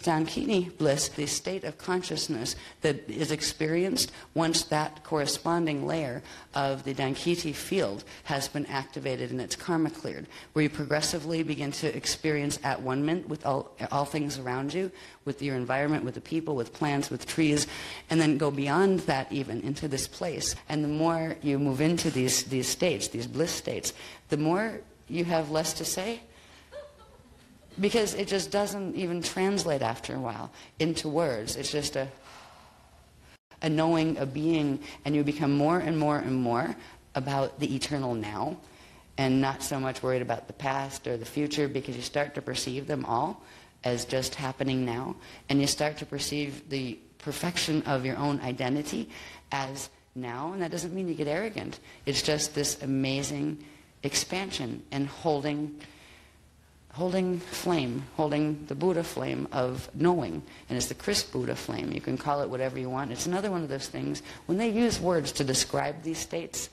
Dankini bliss, the state of consciousness that is experienced once that corresponding layer of the Dankiti field has been activated and its karma cleared, where you progressively begin to experience at one-ment with all things around you, with your environment, with the people, with plants, with trees, and then go beyond that even into this place. And the more you move into these states, these bliss states, the more you have less to say, because it just doesn't even translate after a while into words. It's just a knowing, a being, and you become more and more and more about the eternal now, and not so much worried about the past or the future, because you start to perceive them all as just happening now, and you start to perceive the perfection of your own identity as now, and that doesn't mean you get arrogant. It's just this amazing expansion and holding flame, holding the Buddha flame of knowing, and it's the crisp Buddha flame. You can call it whatever you want. It's another one of those things. When they use words to describe these states,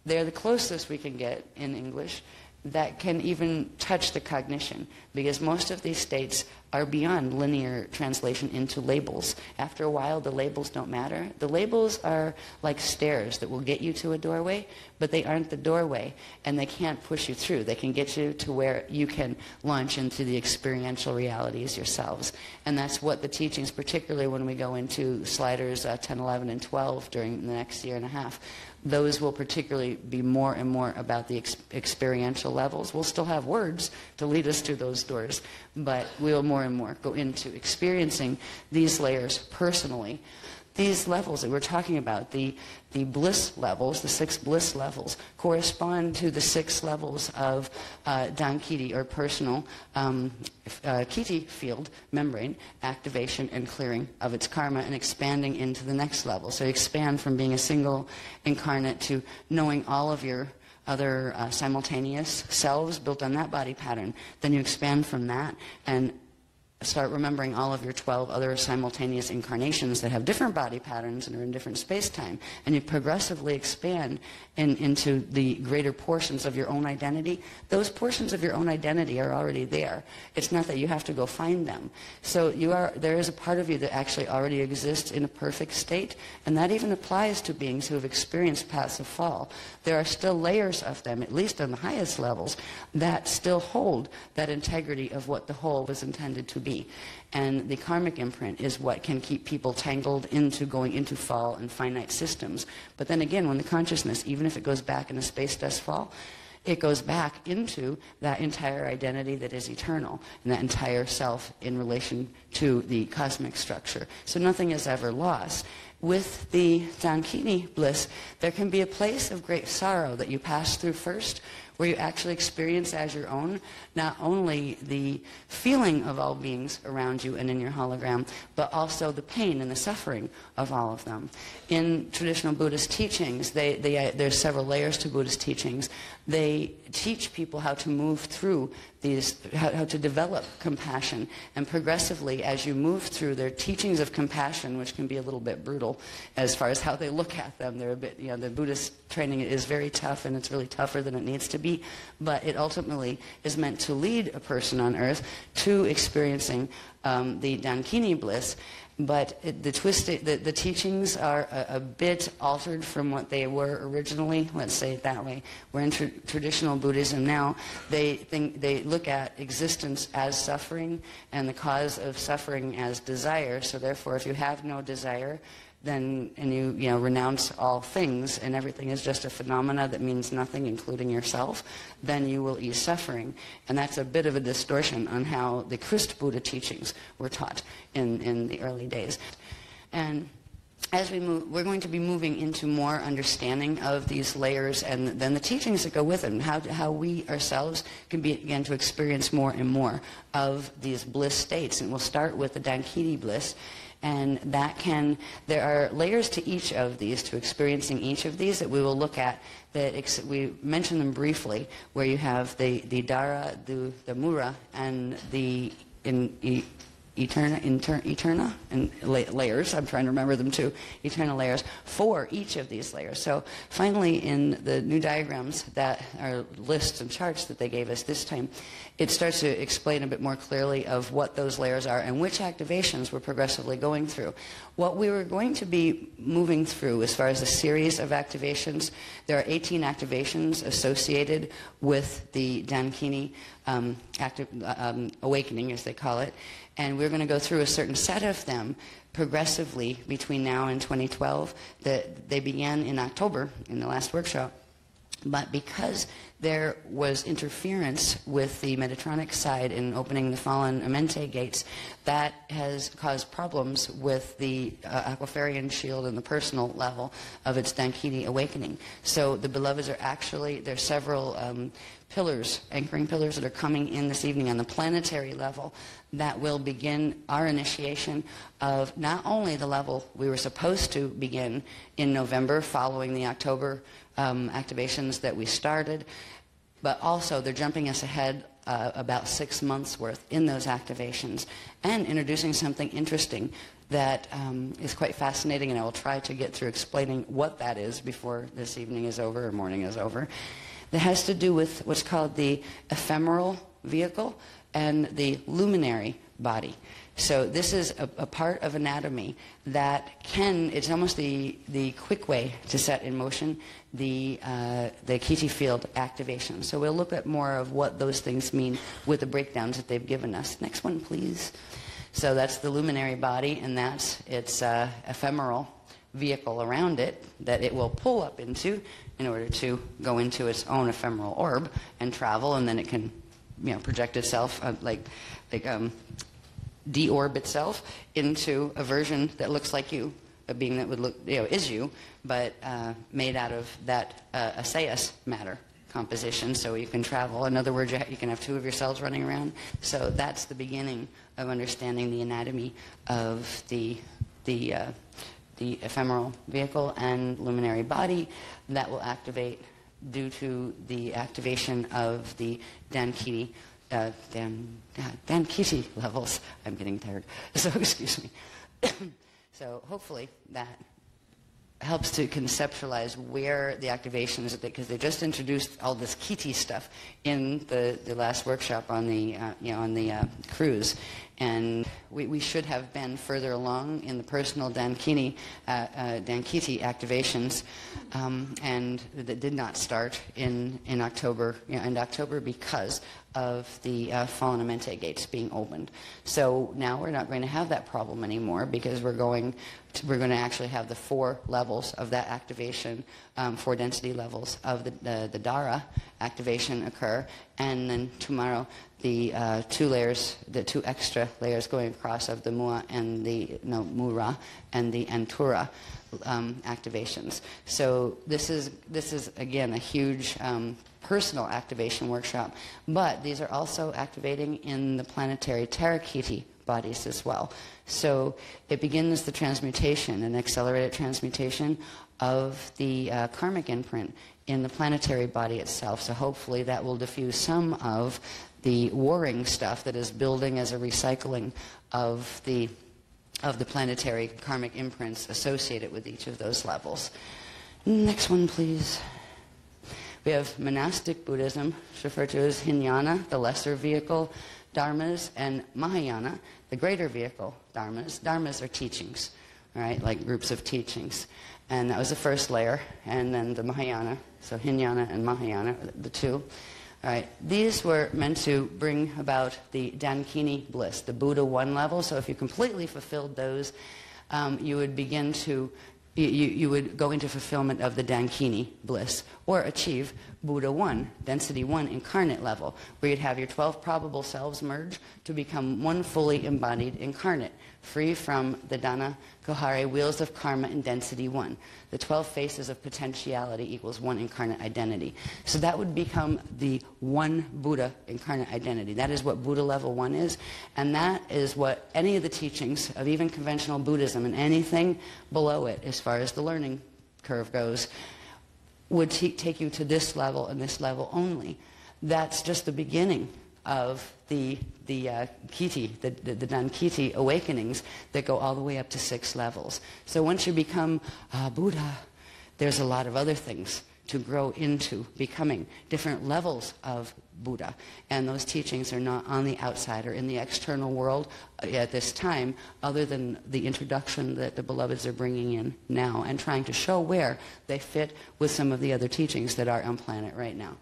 they're the closest we can get in English that can even touch the cognition, because most of these states are beyond linear translation into labels. After a while, the labels don't matter. The labels are like stairs that will get you to a doorway, but they aren't the doorway, and they can't push you through. They can get you to where you can launch into the experiential realities yourselves. And that's what the teachings, particularly when we go into sliders 10, 11, and 12 during the next year and a half, those will particularly be more and more about the experiential levels. We'll still have words to lead us to those doors, but we'll more and more go into experiencing these layers personally. These levels that we're talking about, the bliss levels, the 6 bliss levels, correspond to the 6 levels of Dankiti, or personal Kiti field membrane activation and clearing of its karma, and expanding into the next level. So you expand from being a single incarnate to knowing all of your other simultaneous selves built on that body pattern. Then you expand from that and start remembering all of your 12 other simultaneous incarnations that have different body patterns and are in different space-time. And you progressively expand into the greater portions of your own identity. Those portions of your own identity are already there. It's not that you have to go find them. So there is a part of you that actually already exists in a perfect state, and that even applies to beings who have experienced paths of fall. There are still layers of them, at least on the highest levels, that still hold that integrity of what the whole was intended to be. And the karmic imprint is what can keep people tangled into going into fall and finite systems. But then again, when the consciousness, even if it goes back in a space dust fall, it goes back into that entire identity that is eternal, and that entire self in relation to the cosmic structure. So nothing is ever lost. With the Dankini bliss, there can be a place of great sorrow that you pass through first, where you actually experience as your own not only the feeling of all beings around you and in your hologram, but also the pain and the suffering of all of them. In traditional Buddhist teachings, there's several layers to Buddhist teachings. They teach people how to move through these, how to develop compassion. And progressively, as you move through their teachings of compassion, which can be a little bit brutal as far as how they look at them, they're a bit, the Buddhist training is very tough, and it's really tougher than it needs to be, but it ultimately is meant to lead a person on earth to experiencing the Dankini bliss. But the teachings are a bit altered from what they were originally, let's say it that way. Where in traditional Buddhism now, they look at existence as suffering and the cause of suffering as desire. So therefore, if you have no desire, then, and you renounce all things, and everything is just a phenomena that means nothing, including yourself, then you will ease suffering. And that's a bit of a distortion on how the Christ Buddha teachings were taught in the early days. And as we move, we're going to be moving into more understanding of these layers and then the teachings that go with them, how we ourselves can begin to experience more and more of these bliss states. And we'll start with the Dankini bliss. And there are layers to each of these, to experiencing each of these, that we will look at. We mentioned them briefly, where you have the Dara, the Mura, and the eterna, and layers. I'm trying to remember them too. Eternal layers for each of these layers. So finally, in the new diagrams that are lists and charts that they gave us this time, it starts to explain a bit more clearly of what those layers are and which activations we're progressively going through. What we were going to be moving through as far as a series of activations, there are 18 activations associated with the Dankini awakening, as they call it, and we're going to go through a certain set of them progressively between now and 2012. They began in October in the last workshop, but because there was interference with the Metatronic side in opening the fallen Amente gates, that has caused problems with the Aquafarian shield and the personal level of its Dankini awakening. So the beloveds are actually, there's several pillars, anchoring pillars that are coming in this evening on the planetary level that will begin our initiation of not only the level we were supposed to begin in November following the October activations that we started, but also they're jumping us ahead about 6 months worth in those activations and introducing something interesting that is quite fascinating, and I will try to get through explaining what that is before this evening is over or morning is over. That has to do with what's called the ephemeral vehicle and the luminary body. So this is a part of anatomy that it's almost the quick way to set in motion the Kiti field activation. So we'll look at more of what those things mean with the breakdowns that they've given us. Next one, please. So that's the luminary body, and that's its ephemeral vehicle around it that it will pull up into in order to go into its own ephemeral orb and travel, and then it can, project itself de-orb itself into a version that looks like you, a being that would look, is you, but made out of that aseus matter composition, so you can travel. In other words, you can have two of yourselves running around. So that's the beginning of understanding the anatomy of the ephemeral vehicle and luminary body that will activate due to the activation of the Dankiti levels. I'm getting tired, so excuse me. So hopefully that helps to conceptualize where the activation is, because they just introduced all this Kiti stuff in the last workshop on the cruise, and we should have been further along in the personal Dankiti activations, and that did not start in October, because of the fallen Amente gates being opened. So now we're not going to have that problem anymore, because we're going to actually have the 4 levels of that activation, 4 density levels of the Dara activation occur, and then tomorrow the 2 extra layers going across of the Mura and the Antura activations. So this is again a huge personal activation workshop, but these are also activating in the planetary Terakiti bodies as well. So it begins the transmutation, an accelerated transmutation of the karmic imprint in the planetary body itself. So hopefully that will diffuse some of the warring stuff that is building as a recycling of the planetary karmic imprints associated with each of those levels. Next one, please. We have monastic Buddhism, referred to as Hinayana, the lesser vehicle dharmas, and Mahayana, the greater vehicle dharmas. Dharmas are teachings, right, like groups of teachings. And that was the first layer, and then the Mahayana, so Hinayana and Mahayana, the 2. All right, these were meant to bring about the Dankini bliss, the Buddha 1 level. So if you completely fulfilled those, you would begin to you would go into fulfillment of the Dankini bliss, or achieve Buddha 1, density 1 incarnate level, where you'd have your 12 probable selves merge to become one fully embodied incarnate, free from the Dana, Kohare, wheels of karma in density 1. The 12 faces of potentiality equals 1 incarnate identity. So that would become the 1 Buddha incarnate identity. That is what Buddha level 1 is, and that is what any of the teachings of even conventional Buddhism and anything below it, as far as the learning curve goes, would take you to this level and this level only. That's just the beginning of the Kiti, the Dan Kiti awakenings that go all the way up to 6 levels. So once you become Buddha, there's a lot of other things to grow into becoming, different levels of Buddha. And those teachings are not on the outside or in the external world at this time, other than the introduction that the beloveds are bringing in now and trying to show where they fit with some of the other teachings that are on planet right now.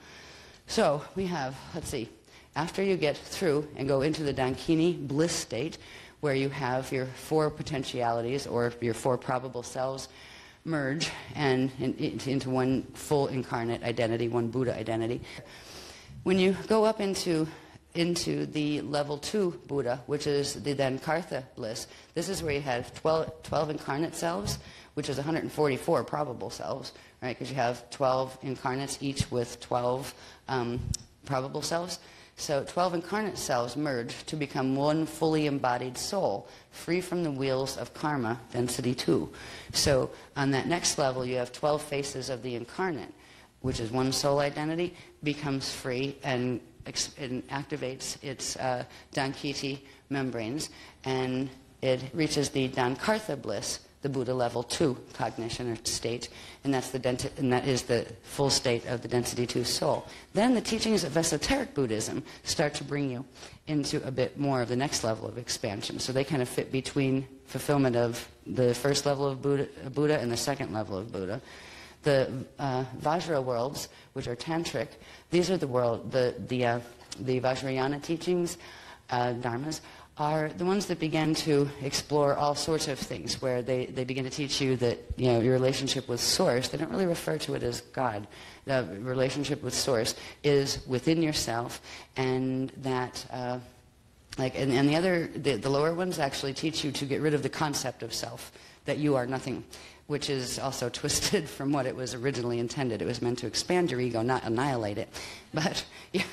So we have, let's see, after you get through and go into the Dankini bliss state, where you have your 4 potentialities or your 4 probable selves merge and into one full incarnate identity, one Buddha identity. When you go up into the level 2 Buddha, which is the then Kartha bliss, this is where you have 12 incarnate selves, which is 144 probable selves, right? Because you have 12 incarnates, each with 12 probable selves. So 12 incarnate selves merge to become one fully embodied soul, free from the wheels of karma, density 2. So on that next level, you have 12 faces of the incarnate, which is one soul identity, becomes free and activates its Dankiti membranes, and it reaches the Dankartha bliss, the Buddha level 2 cognition or state, and that is the full state of the density 2 soul. Then the teachings of esoteric Buddhism start to bring you into a bit more of the next level of expansion. So they kind of fit between fulfillment of the first level of Buddha and the second level of Buddha. The Vajra worlds, which are tantric, these are the Vajrayana teachings, dharmas, are the ones that begin to explore all sorts of things, where they begin to teach you that, you know, your relationship with Source, they don't really refer to it as God. The relationship with Source is within yourself, and that, the lower ones actually teach you to get rid of the concept of self, that you are nothing, which is also twisted from what it was originally intended. It was meant to expand your ego, not annihilate it. But, yeah,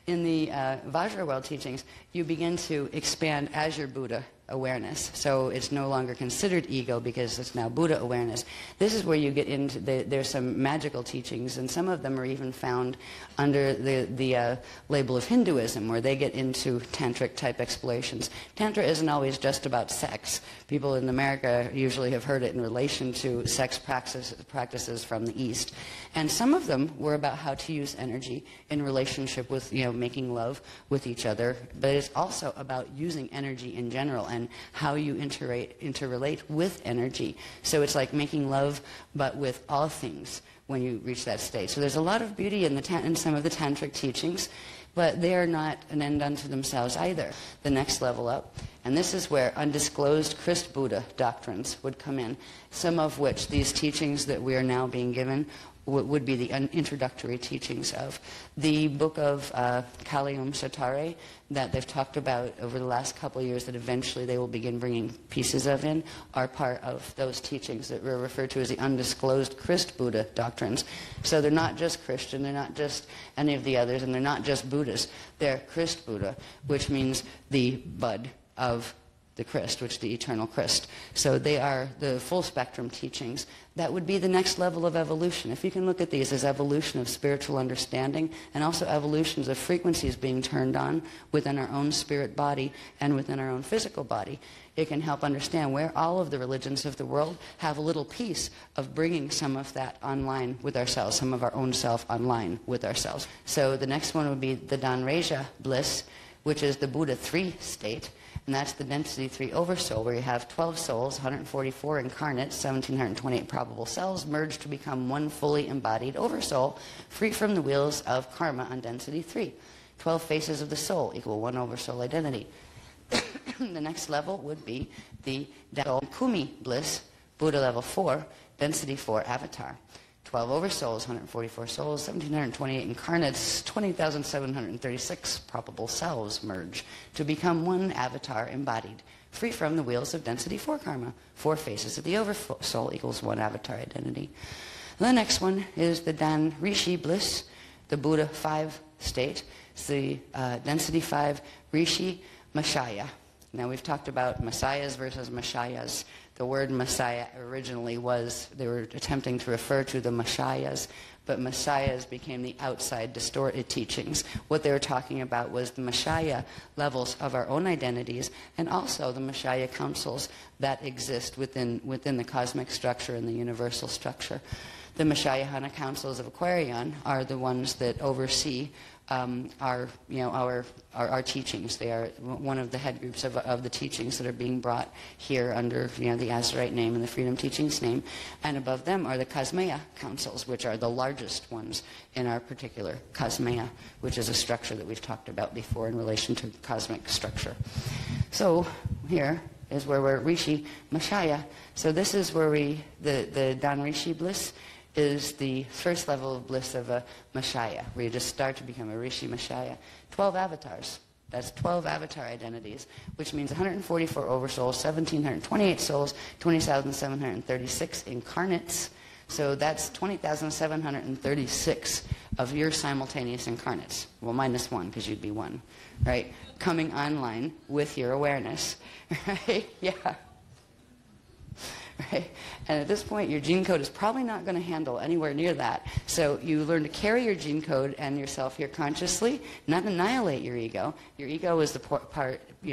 in the Vajra world teachings, you begin to expand as your Buddha awareness. So it's no longer considered ego because it's now Buddha awareness. This is where you get into, there's some magical teachings, and some of them are even found under the label of Hinduism, where they get into tantric type explorations. Tantra isn't always just about sex. People in America usually have heard it in relation to sex practices from the East. And some of them were about how to use energy in relationship with, you know, making love with each other. But it's also about using energy in general and how you interrelate with energy. So it's like making love, but with all things when you reach that state. So there's a lot of beauty in some of the tantric teachings, but they are not an end unto themselves either. The next level up, and this is where undisclosed Christ Buddha doctrines would come in, some of which these teachings that we are now being given would be the introductory teachings of. The book of Kalium Satare that they've talked about over the last couple of years that eventually they will begin bringing pieces of in are part of those teachings that were referred to as the undisclosed Christ Buddha doctrines. So they're not just Christian, they're not just any of the others, and they're not just Buddhas. They're Christ Buddha, which means the bud of the Christ, which is the eternal Christ. So they are the full spectrum teachings. That would be the next level of evolution. If you can look at these as evolution of spiritual understanding, and also evolutions of frequencies being turned on within our own spirit body and within our own physical body, it can help understand where all of the religions of the world have a little piece of bringing some of that online with ourselves, some of our own self online with ourselves. So the next one would be the Danreja bliss, which is the Buddha 3 state. And that's the density 3 oversoul, where you have 12 souls, 144 incarnates, 1,728 probable selves, merged to become one fully embodied oversoul, free from the wheels of karma on density 3. 12 faces of the soul equal one oversoul identity. The next level would be the Kumi bliss, Buddha level 4, density 4 avatar. 12 oversouls, 144 souls, 1,728 incarnates, 20,736 probable selves merge to become one avatar embodied, free from the wheels of density 4 karma. 4 faces of the oversoul equals one avatar identity. The next one is the Dan Rishi bliss, the Buddha 5 state. It's the density 5 Rishi Mashaya. Now, we've talked about messiahs versus messiahs. The word messiah originally was, they were attempting to refer to the messiahs, but messiahs became the outside distorted teachings. What they were talking about was the messiah levels of our own identities, and also the messiah councils that exist within the cosmic structure and the universal structure. The Messiahana councils of Aquarion are the ones that oversee our teachings. They are one of the head groups of the teachings that are being brought here under the Azurite name and the Freedom Teachings name. And above them are the Cosmea councils, which are the largest ones in our particular Cosmea, which is a structure that we've talked about before in relation to cosmic structure. So here is where we're Rishi Messiah. So this is where the Dan Rishi bliss is the first level of bliss of a Messiah, where you just start to become a Rishi Messiah. 12 avatars. That's 12 avatar identities, which means 144 oversouls, 1,728 souls, 20,736 incarnates. So that's 20,736 of your simultaneous incarnates. Well, minus one, because you'd be one, right? Coming online with your awareness, right? Yeah. Right? And at this point, your gene code is probably not going to handle anywhere near that. So you learn to carry your gene code and yourself here consciously, not annihilate your ego. Your ego is the part,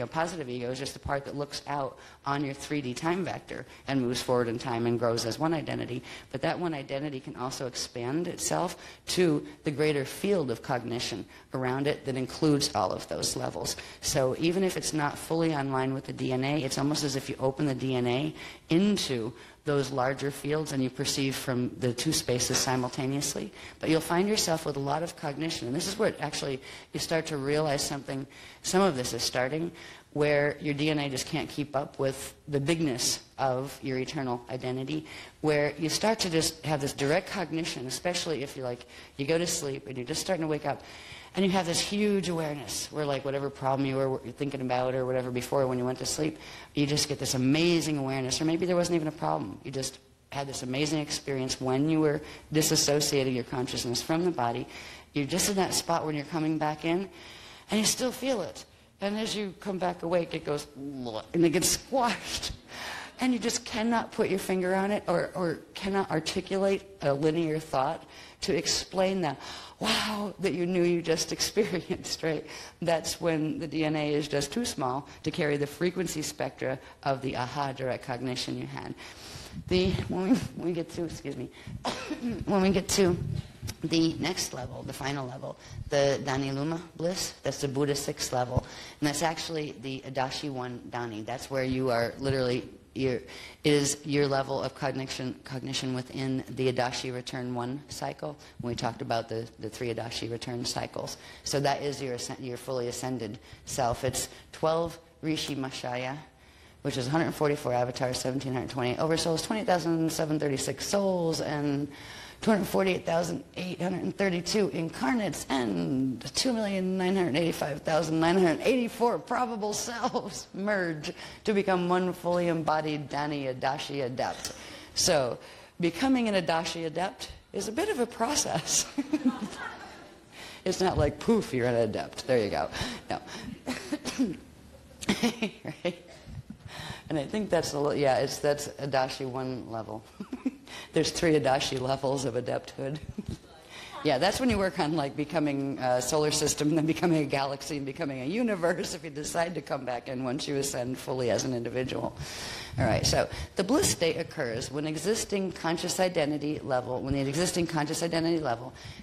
positive ego is just the part that looks out on your 3D time vector and moves forward in time and grows as one identity. But that one identity can also expand itself to the greater field of cognition around it that includes all of those levels. So even if it's not fully online with the DNA, it's almost as if you open the DNA into those larger fields and you perceive from the two spaces simultaneously. But you'll find yourself with a lot of cognition. And this is where actually you start to realize something. Some of this is starting where your DNA just can't keep up with the bigness of your eternal identity, where you start to just have this direct cognition, especially if you go to sleep and you're just starting to wake up. And you have this huge awareness where, like, whatever problem you were thinking about or whatever before when you went to sleep, you just get this amazing awareness. Or maybe there wasn't even a problem. You just had this amazing experience when you were disassociating your consciousness from the body. You're just in that spot when you're coming back in, and you still feel it. And as you come back awake, it goes, and it gets squashed. And you just cannot put your finger on it or cannot articulate a linear thought to explain that. Wow, that you knew you just experienced, right? That's when the DNA is just too small to carry the frequency spectra of the aha direct cognition you had. When we get to the next level, the final level, the Dani Luma bliss, that's the Buddha 6th level, and that's actually the Adashi 1 Dani. That's where you are literally, is your level of cognition within the Adashi return 1 cycle. When we talked about the 3 Adashi return cycles. So that is your fully ascended self. It's 12 Rishi Messiah, which is 144 avatars, 1,728 oversouls, 20,736 souls, and 248,832 incarnates, and 2,985,984 probable selves merge to become one fully embodied Dani Adashi adept. So, becoming an Adashi adept is a bit of a process. It's not like, poof, you're an adept. There you go. No. Right? And I think that's that's Adashi 1 level. There's 3 Adashi levels of adepthood. Yeah, that's when you work on like becoming a solar system, and then becoming a galaxy, and becoming a universe if you decide to come back in once you ascend fully as an individual. All right, so the bliss state occurs when the existing conscious identity level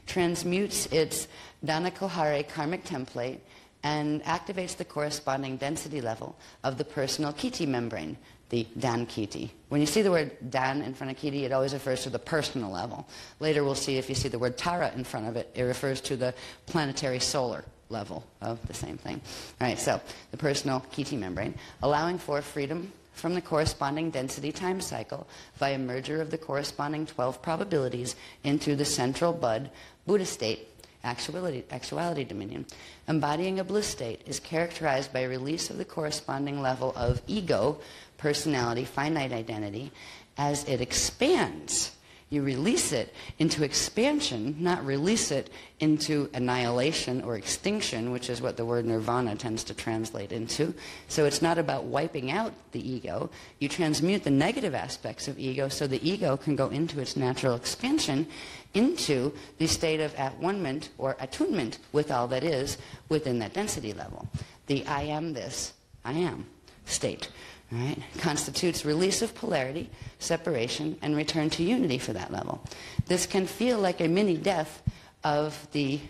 transmutes its Dana Kohare karmic template and activates the corresponding density level of the personal Kiti membrane, the Dan Kiti. When you see the word Dan in front of Kiti, it always refers to the personal level. Later we'll see if you see the word Tara in front of it, it refers to the planetary solar level of the same thing. All right, so the personal Kiti membrane, allowing for freedom from the corresponding density time cycle via merger of the corresponding 12 probabilities into the central bud Buddha state, actuality dominion. Embodying a bliss state is characterized by release of the corresponding level of ego, personality, finite identity, as it expands You release it into expansion, not release it into annihilation or extinction, which is what the word nirvana tends to translate into. So it's not about wiping out the ego. You transmute the negative aspects of ego so the ego can go into its natural expansion, into the state of at-one-ment or attunement with all that is within that density level. The I am this, I am state, right, constitutes release of polarity, separation, and return to unity for that level. This can feel like a mini-death of the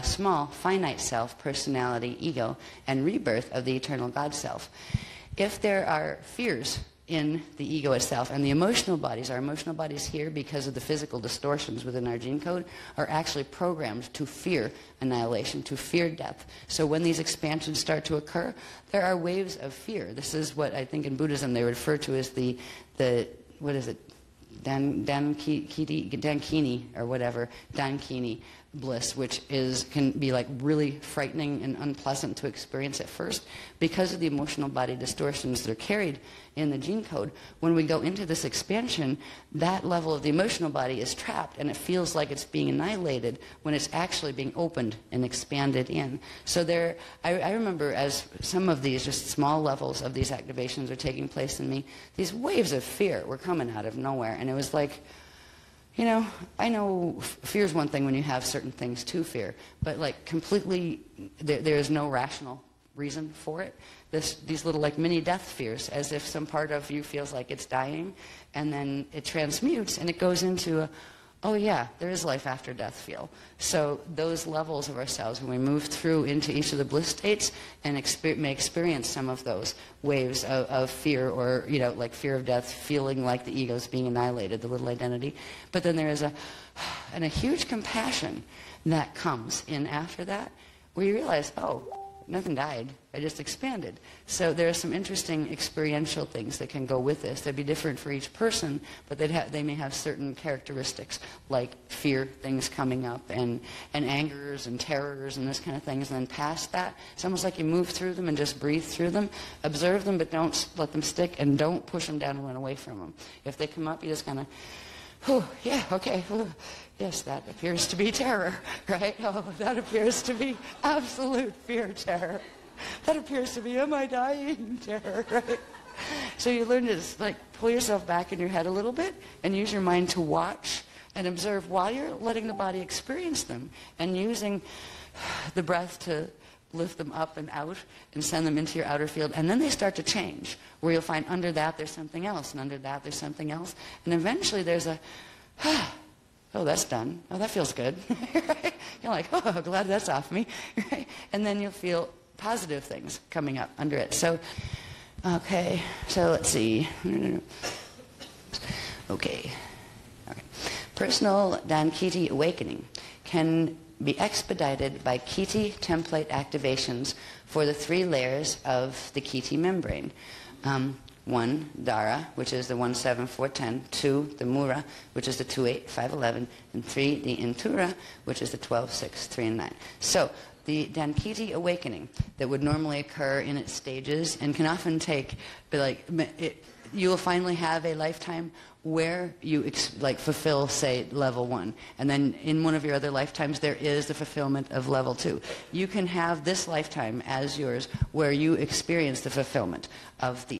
small, finite self, personality, ego, and rebirth of the eternal God self. If there are fears in the ego itself, and the emotional bodies, our emotional bodies here, because of the physical distortions within our gene code, are actually programmed to fear annihilation, to fear death. So when these expansions start to occur, there are waves of fear. This is what I think in Buddhism they refer to as the what is it, dankini or whatever, dankini bliss, which can be like really frightening and unpleasant to experience at first because of the emotional body distortions that are carried in the gene code. When we go into this expansion, that level of the emotional body is trapped and it feels like it's being annihilated when it's actually being opened and expanded in. So I remember as some of these just small levels of these activations are taking place in me, these waves of fear were coming out of nowhere, and it was like, you know, I know fear is one thing when you have certain things to fear, but like completely, there is no rational reason for it. These little like mini death fears, as if some part of you feels like it's dying, and then it transmutes and it goes into a, oh yeah, there is life after death feel. So those levels of ourselves, when we move through into each of the bliss states and may experience some of those waves of fear, or, you know, like fear of death, feeling like the ego is being annihilated, the little identity. But then there is a huge compassion that comes in after that, where you realize, oh, nothing died, I just expanded. So there are some interesting experiential things that can go with this. They'd be different for each person, but they may have certain characteristics, like fear, things coming up, and angers and terrors and this kind of things. And then past that, it's almost like you move through them and just breathe through them, observe them, but don't let them stick, and don't push them down and run away from them. If they come up, you just kind of, oh, yeah, okay, yes, that appears to be terror, right? Oh, that appears to be absolute fear terror. That appears to be, am I dying terror, right? So you learn to just like pull yourself back in your head a little bit and use your mind to watch and observe while you're letting the body experience them, and using the breath to lift them up and out and send them into your outer field. And then they start to change, where you'll find under that there's something else, and under that there's something else. And eventually there's a, oh, that's done. Oh, that feels good. Right? You're like, oh, glad that's off me. Right? And then you'll feel positive things coming up under it. So, okay, so let's see. Okay. Personal Dankiti awakening can be expedited by Kiti template activations for the 3 layers of the Kiti membrane. 1, Dara, which is the 17410, 2, the Mura, which is the 28511, and 3, the Intura, which is the 126, 3, and 9. So the Dankiti awakening that would normally occur in its stages and can often take, you will finally have a lifetime where you fulfill, say, level 1, and then in one of your other lifetimes there is the fulfillment of level 2. You can have this lifetime as yours where you experience the fulfillment of the